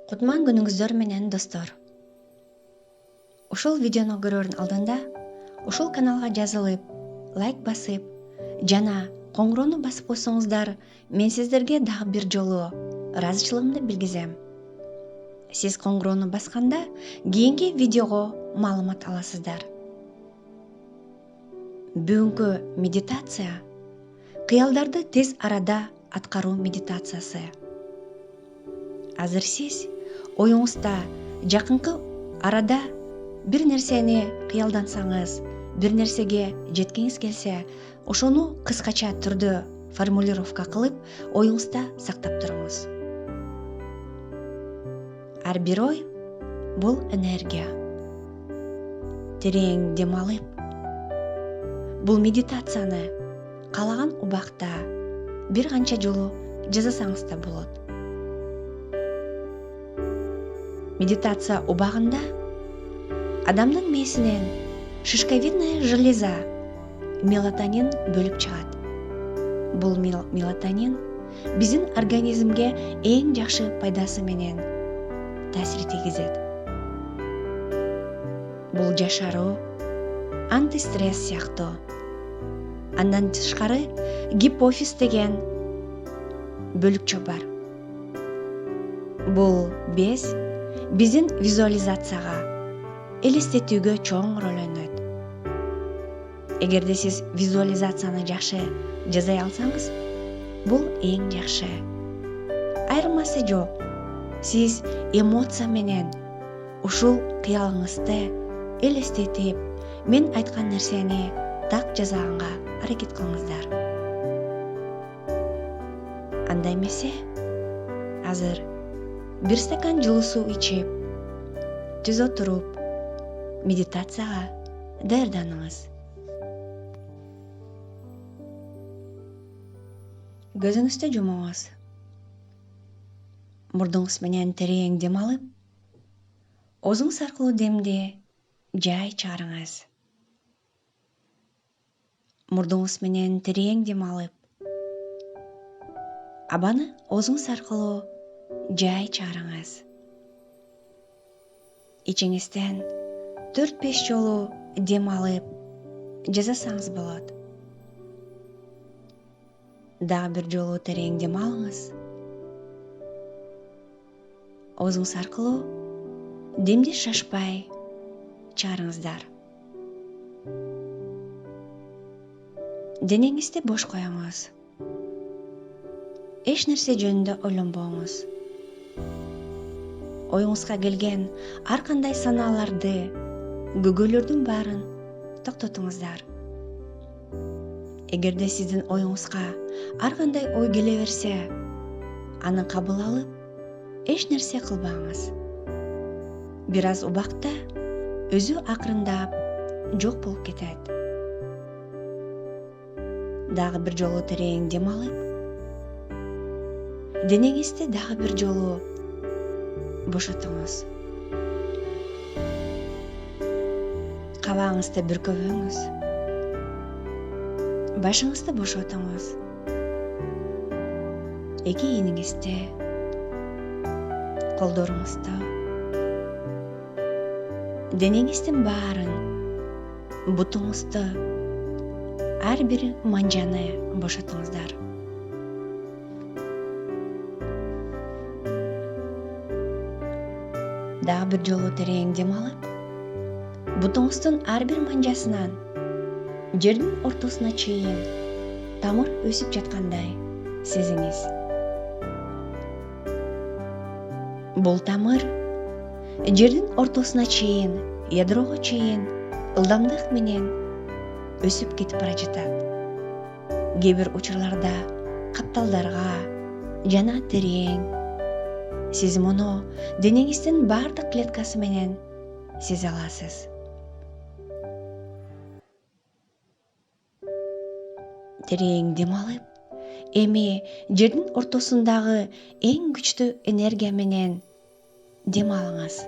Кутман күнүңүздөр менен достор. Ушул видеону көрөрдүн алдында ушул каналга жазылып, лайк басып жана коңгуроону басып койсоңуздар, мен сиздерге дагы бир жолу ыраазычылыгымды билгизем. Сиз коңгуроону басканда кийинки видеого маалымат аласыздар. Бүгүнкү медитация кыялдарды тез арада аткаруу медитациясы. Азыр сиз оюңузда жакынкы арада бир нерсени кыялдансаңыз, бир нерсеге жеткиңиз келсе, ошону кыскача түрдө формулировка кылып, оюңузда сактап туруңуз. Ар бир ой бул энергия. Терең дем алып, бул медитацияны каалаган убакта бир канча жолу жасасаңыз да болот. Медитация убагында адамдын мээсинен шишковидная железа мелатонин бөлүп чыгат. Бул мелатонин биздин организмге эң жакшы пайдасы менен таасир тийгизет. Бул жашаруу, антистресс сыяктуу. Андан тышкары гипофиз деген бөлүкчө бар. Бул без биздин визуализацияга, элестетүүгө чоң роль ойнойт. Эгерде сиз визуализацияны жакшы жасай алсаңыз, бул эң жакшы. Айырмасы жок. Сиз эмоция менен ушул кыялыңызды элестетип, мен айткан нерсени так жасаганга аракет кылыңыздар. Анда эмесе, азыр бир стакан жылуу суу ичип, түз отуруп, медитацияга даярданыңыз. Көзүңүздү жумуңуз. Мурдуңуз менен терең дем алып, оозуңуз аркылуу демди жай чыгарыңыз. Мурдуңуз менен терең дем алып, абаны оозуңуз аркылуу жай чыгарыңыз. Ичиңизден 4-5 жолу дем алып жасасаңыз болот. Дагы бир жолу терең дем алыңыз. Оозуңуз аркылуу демди шашпай чыгарыңыздар. Денеңизди бош коюңуз. Эч нерсе жөнүндө ойлонбоңуз. Оюңузга келген ар кандай санааларды, көйгөйлөрдүн баарын токтотуңуздар. Эгерде сиздин оюңузга ар кандай ой келе берсе, аны кабыл алып, эч нерсе кылбаңыз. Бир аз убакта өзү акырындап жок болуп кетет. Дагы бир жолу терең дем алып, денеңизди дагы бир жолу бошотуңуз. Кабагыңызды бүркөбөңүз. Башыңызды бошотуңуз. Эки ийниңизди, колдоруңузду, денеңиздин баарын, бутуңузду, ар бир манжаны бошотуңуздар. Дагы бир жолу терең дем алып, бутуңуздун ар бир манжасынан жердин ортосуна чейин тамыр өсүп жаткандай сезиңиз. Бул тамыр жердин ортосуна чейин, ядрого чейин ылдамдык менен өсүп кетип бара жатат. Кээ бир учурларда капталдарга жана терең. Сиз муну денеңиздин бардык клеткасы менен сезе аласыз. Терең дем алып, эми жердин ортосундагы эң күчтүү энергия менен дем алыңыз.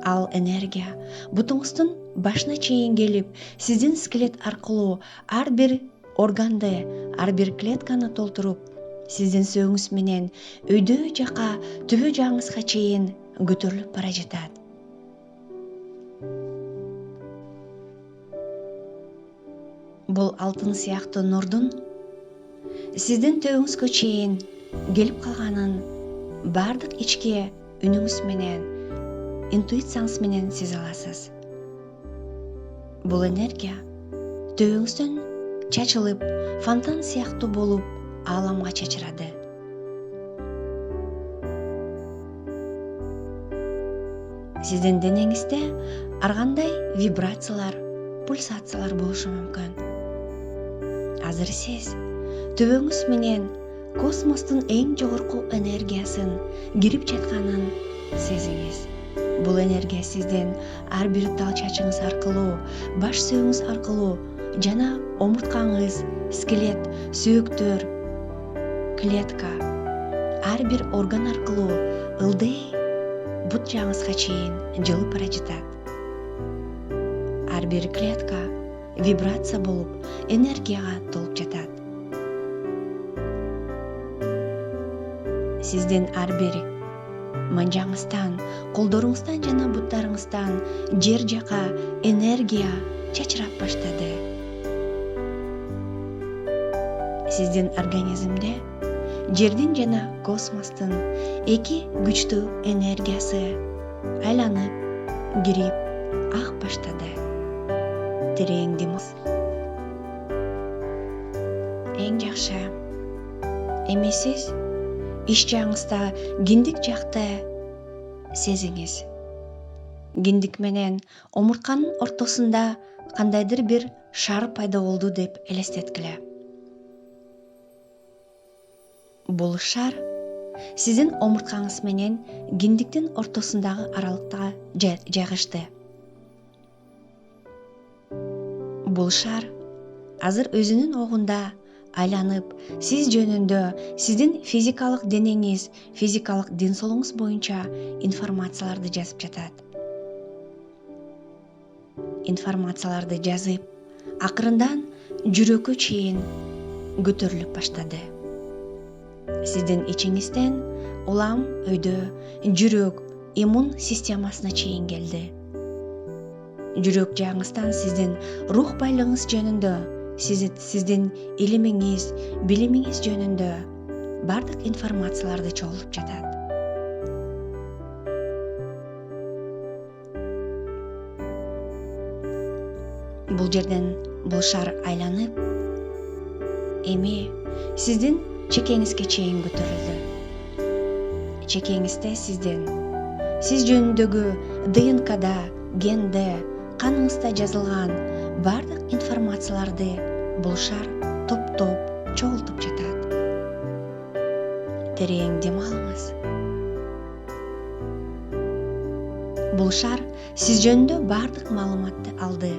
Ал энергия бутуңуздун башына чейин келип, сиздин скелет аркылуу ар бир органды, ар бир клетканы толтуруп, сиздин сөөгүңүз менен өйдөө жака түбө жагыңызга чейин көтөрүлүп бара жатат. Бул алтын сыяктуу нурдун сиздин төбөңүзгө чейин келип калганын бардык ички үнүңүз менен, интуицияңыз менен сезе аласыз. Бул энергия төбөңүздөн чачылып, фонтан сыяктуу болуп ааламга чачырады. Сиздин денеңизде ар кандай вибрациялар, пульсациялар болушу мүмкүн. Азыр сиз төбөңүз менен космостун эң жогорку энергиясын кирип жатканын сезиңиз. Бул энергия сиздин ар бир тал чачыңыз аркылуу, баш сөөңүз аркылуу жана омурткаңыз, скелет, сөөктөр, клетка, ар бир орган аркылуу ылдый бут жагыңызга чейин жылып бара жатат. Ар бир клетка вибрация болуп, энергияга толуп жатат. Сиздин ар бир манжаңыздан, колдоруңуздан жана буттарыңыздан жер жака энергия чачырап баштады. Сиздин организмде жердин жана космостун эки күчтүү энергиясы айланып, кирип ак баштады. Терең демос. Эң жакшы. Эми сиз иш жагыңызда киндик жакты сезиңиз. Киндик менен омуртканын ортосунда кандайдыр бир шар пайда болду деп элестеткиле. Бул шар сиздин омурткаңыз менен киндиктин ортосундагы аралыкта жайгашты. Бул шар азыр өзүнүн огунда айланып, сиз жөнүндө, сиздин физикалык денеңиз, физикалык ден соолугуңуз боюнча информацияларды жазып жатат. Информацияларды жазып, акырындан жүрөккө чейин көтөрүлүп баштады. Сиздин ичиңизден улам, өйдө, жүрөк, иммун системасына чейин келди. Жүрөк жагыңыздан сиздин рух байлыгыңыз жөнүндө, сиздин илимиңиз, билимиңиз жөнүндө бардык информацияларды чогултуп жатат. Бул жерден бул шар айланып, эми сиздин чекеңизге чейин көтөрүлдү. Чекеңизде сиз жөнүндөгү ДНКда, генде, каныңызда жазылган бардык информацияларды бул шар топтоп, чогултуп жатат. Терең дем алыңыз. Бул шар сиз жөнүндө бардык маалыматты алды.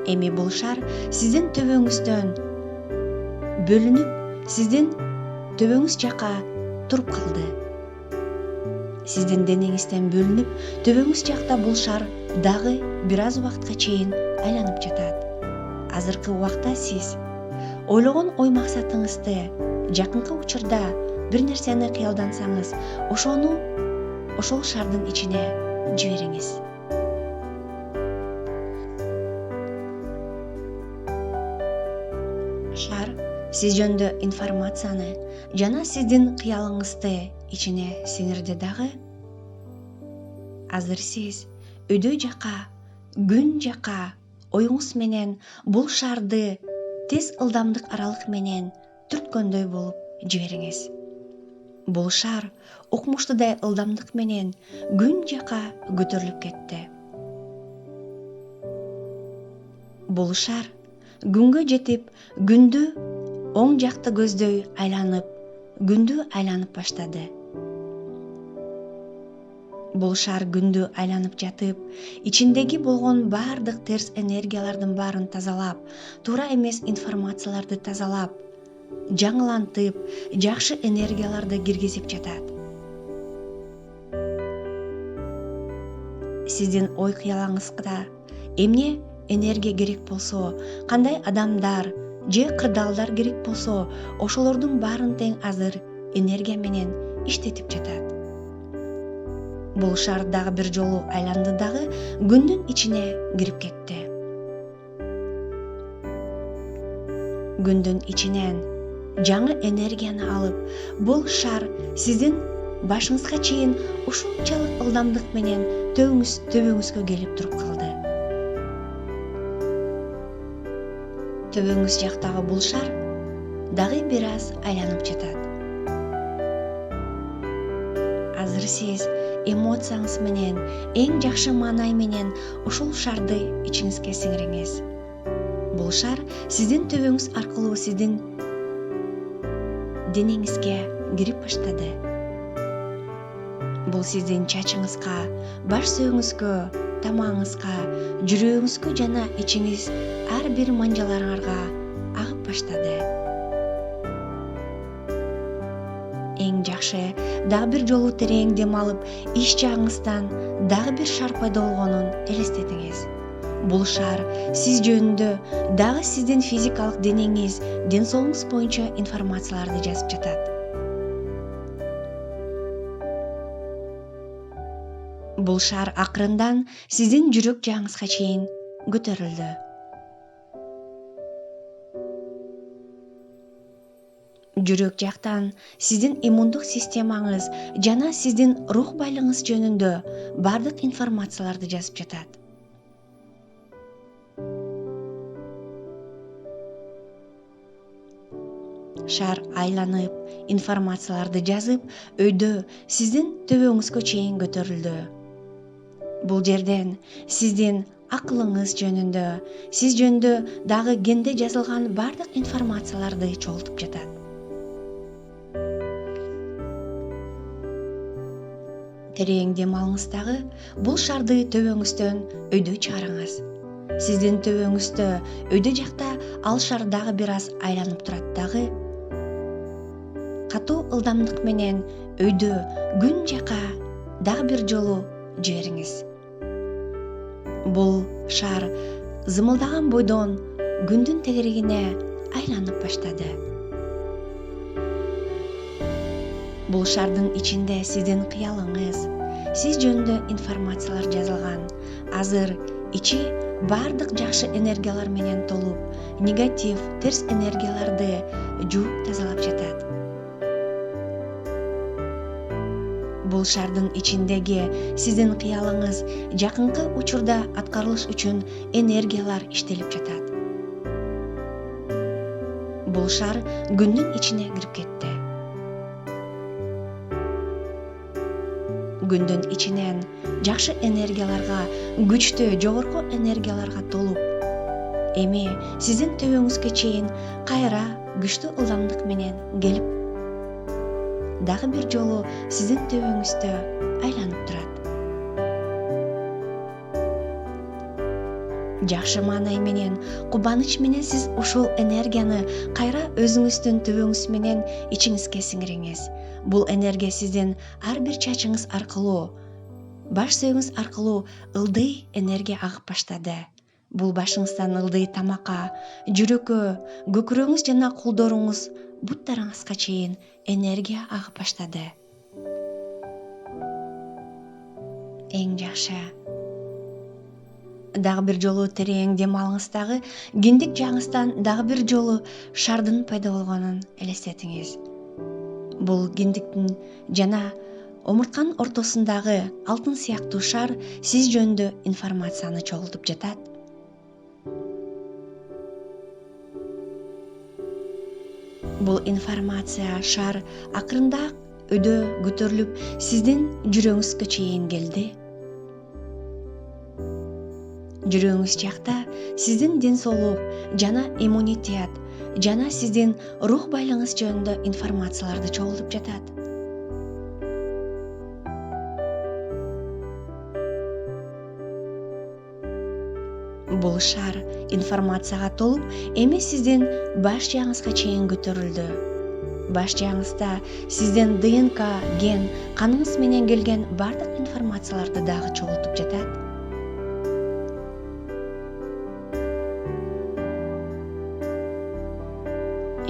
Эми бул шар сиздин төбөңүздөн бөлүнүп, сиздин төбөңүз жака туруп калды. Сиздин денеңизден бөлүнүп, төбөңүз жакта бул шар дагы бир аз убакытка чейин айланып жатат. Азыркы убакта сиз ойлогон ой максатыңызды жакынкы учурда бир нерсени кыялдансаңыз, ошол шардын ичине жибериңиз. Шар сиз жөнүндө информацияны жана сиздин кыялыңызды ичине сиңирди дагы. Азыр сиз өйдө жака, күн жака оюңуз менен бул шарды тез ылдамдык аралык менен түрткөндөй болуп жибериңиз. Бул шар укмуштуудай ылдамдык менен күн жака көтөрүлүп кетти. Бул шар күнгө жетип, күндү оң жакты көздөй айланып, күндү айланып баштады. Бул шар күндү айланып жатып, ичиндеги болгон бардык терс энергиялардын баарын тазалап, туура эмес информацияларды тазалап, жаңылантып, жакшы энергияларды киргизип жатат. Сиздин ой кыялыңызда эмне энергия керек болсо, кандай адамдар, же кырдаалдар керек болсо ошолордун баарын тең азыр энергия менен иштетип жатат. Бул шар дагы бир жолу айланды дагы күндүн ичине кирип кетти. Күндүн ичинен жаңы энергияны алып, бул шар сиздин башыңызга чейин ушунчалык ылдамдык менен төбөңүзгө келип туруп калды. Төбөңүз жактагы бул шар дагы бир аз айланып жатат. Азыр сиз эмоцияңыз менен, эң жакшы маанай менен ушул шарды ичиңизге сиңириңиз. Бул шар сиздин төбөңүз аркылуу сиздин денеңизге кирип баштады. Бул сиздин чачыңызга, баш сөөңүзгө, тамагыңызга, жүрөгүңүзгө жана ичиңиз ар бир манжаларыңарга агып баштады. Эң жакшы дагы бир жолу терең дем алып, ич жагыңыздан дагы бир шар пайда болгонун элестетиңиз. Бул шар сиз жөнүндө дагы сиздин физикалык денеңиз, ден соолугуңуз боюнча информацияларды жазып жатат. Бул шар акырындан сиздин жүрөк жагыңызга чейин көтөрүлдү. Жүрөк жактан сиздин иммундук системаңыз жана сиздин рух байлыгыңыз жөнүндө бардык информацияларды жазып жатат. Шар айланып, информацияларды жазып, өйдө сиздин төбөңүзгө чейин көтөрүлдү. Бул жерден сиздин акылыңыз жөнүндө, сиз жөнүндө дагы генде жазылган бардык информацияларды чогултуп жатат. Терең дем алыңыз дагы, бул шарды төбөңүздөн өйдө чыгарыңыз. Сиздин төбөңүздө өйдө жакта ал шар дагы бир аз айланып турат дагы. Катуу ылдамдык менен өйдө күн жака дагы бир жолу жибериңиз. Бул шар зымылдаган бойдон күндүн тегерегине айланып баштады. Бул шардын ичинде сиздин кыялыңыз, сиз жөнүндө информациялар жазылган. Азыр ичи бардык жакшы энергиялар менен толуп, негатив, терс энергияларды жууп тазалап жатат. Бул шардын ичиндеги сиздин кыялыңыз жакынкы учурда аткарылыш үчүн энергиялар иштелип жатат. Бул шар күндүн ичине кирип кетти. Күндүн ичинен жакшы энергияларга, күчтүү, жогорку энергияларга толуп, эми сиздин төбөңүзгө чейин кайра күчтүү ылдамдык менен келип, дагы бир жолу сиздин төбөңүздө айланып турат. Жакшы маанай менен, кубаныч менен сиз ушул энергияны кайра өзүңүздүн төбөңүз менен ичиңизге сиңириңиз. Бул энергия сиздин ар бир чачыңыз аркылуу, баш сөөңүз аркылуу ылдый энергия агып баштады. Бул башыңыздан ылдый тамакка, жүрөккө, көкүрөгүңүз жана колдоруңуз, буттарыңызга чейин энергия агып баштады. Эң жакшы. Дагы бир жолу терең дем алыңыз дагы, киндик жагыңыздан дагы бир жолу шардын пайда болгонун элестетиңиз. Бул киндиктин жана омуртканын ортосундагы алтын сыяктуу шар сиз жөнүндө информацияны чогултуп жатат. Бул информация шар акырында өйдө көтөрүлүп, сиздин жүрөгүңүзгө чейин келди. Жүрөгүңүз жакта сиздин ден соолук жана иммунитет жана сиздин рух байлыгыңыз жөнүндө информацияларды чогултуп жатат. Бул шар информацияга толуп, эми сиздин баш жагыңызга чейин көтөрүлдү. Баш жагыңызда сиздин ДНК, ген, каныңыз менен келген бардык информацияларды дагы чогултуп жатат.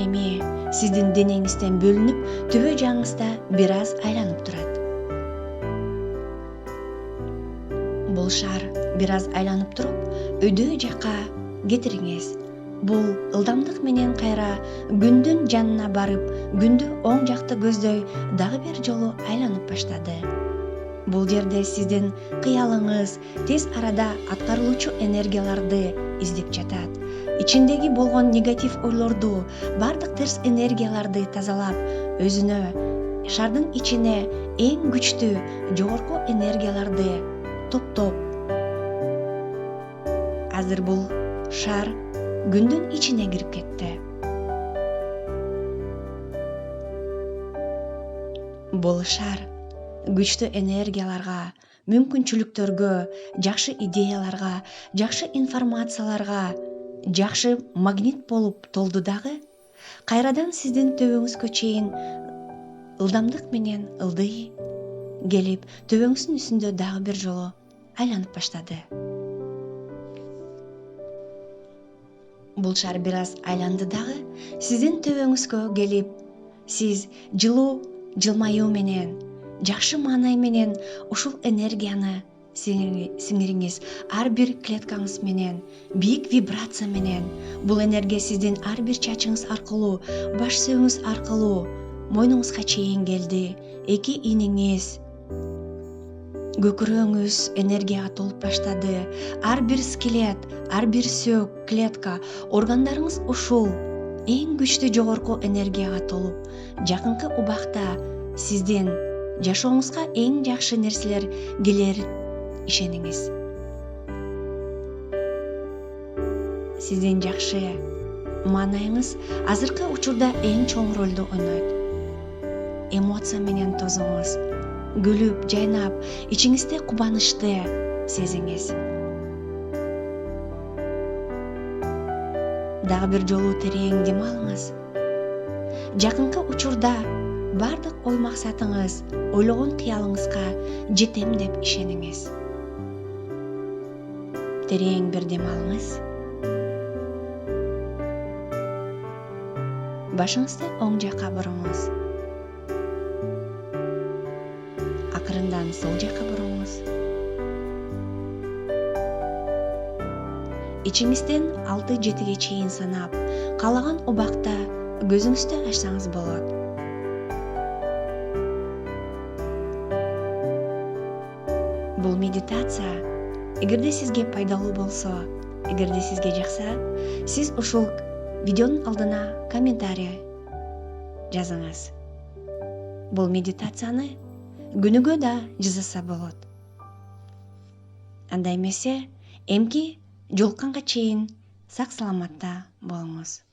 эми сиздин денеңизден бөлүнүп түбө жагыңызда бир аз айланып турат. Бул шар бир аз айланып туруп өйдөө жакка кетириңиз. Бул ылдамдык менен кайра күндүн жанына барып, күндү оң жакты көздөй дагы бир жолу айланып баштады. Бул жерде сиздин кыялыңыз тез арада аткарылуучу энергияларды издеп жатат. Ичиндеги болгон негатив ойлорду, бардык терс энергияларды тазалап, өзүнө, шардын ичине эң күчтүү, жогорку энергияларды топтоп. Азыр бул шар күндүн ичине кирип кетти. Бул шар күчтүү энергияларга, мүмкүнчүлүктөргө, жакшы идеяларга, жакшы информацияларга, жакшы магнит болуп толду дагы. Кайрадан сиздин төбөңүзгө чейин ылдамдык менен ылдый келип, төбөңүздүн үстүндө дагы бир жолу айланып баштады. Бул шар бир аз айланды дагы, сиздин төбөңүзгө келип, сиз жылуу жылмаюу менен, жакшы маанай менен ушул энергияны сиңириңиз ар бир клеткаңыз менен, бийик вибрация менен. Бул энергия сиздин ар бир чачыңыз аркылуу, баш сөөңүз аркылуу мойнуңузга чейин келди. Эки ийниңиз, көкүрөгүңүз энергияга толуп баштады. Ар бир скелет, ар бир сөөк, клетка, органдарыңыз ушул эң күчтүү жогорку энергияга толуп, жакынкы убакта сиздин жашооңузга эң жакшы нерселер келер ишениңиз. Сиздин жакшы маанайыңыз азыркы учурда эң чоң ролду ойнойт. Эмоция менен тозуңуз, күлүп, жайнап, ичиңизде кубанычты сезиңиз. Дагы бир жолу терең дем алыңыз. Жакынкы учурда бардык ой максатыңыз, ойлогон кыялыңызга жетем деп ишениңиз. Терең бир дем алыңыз. Башыңызды оң жакка буруңуз. Акырындан сол жакка буруңуз. Ичиңизден 6-7 чейин санап, каалаган убакта көзүңүздү ачсаңыз болот. Бул медитация эгерде сизге пайдалуу болсо, эгерде сизге жакса, сиз ушул видеонун алдына комментарий жазыңыз. Бул медитацияны күнүгө да жасаса болот. Анда эмесе, эмки жолукканга чейин сак саламатта болуңуз.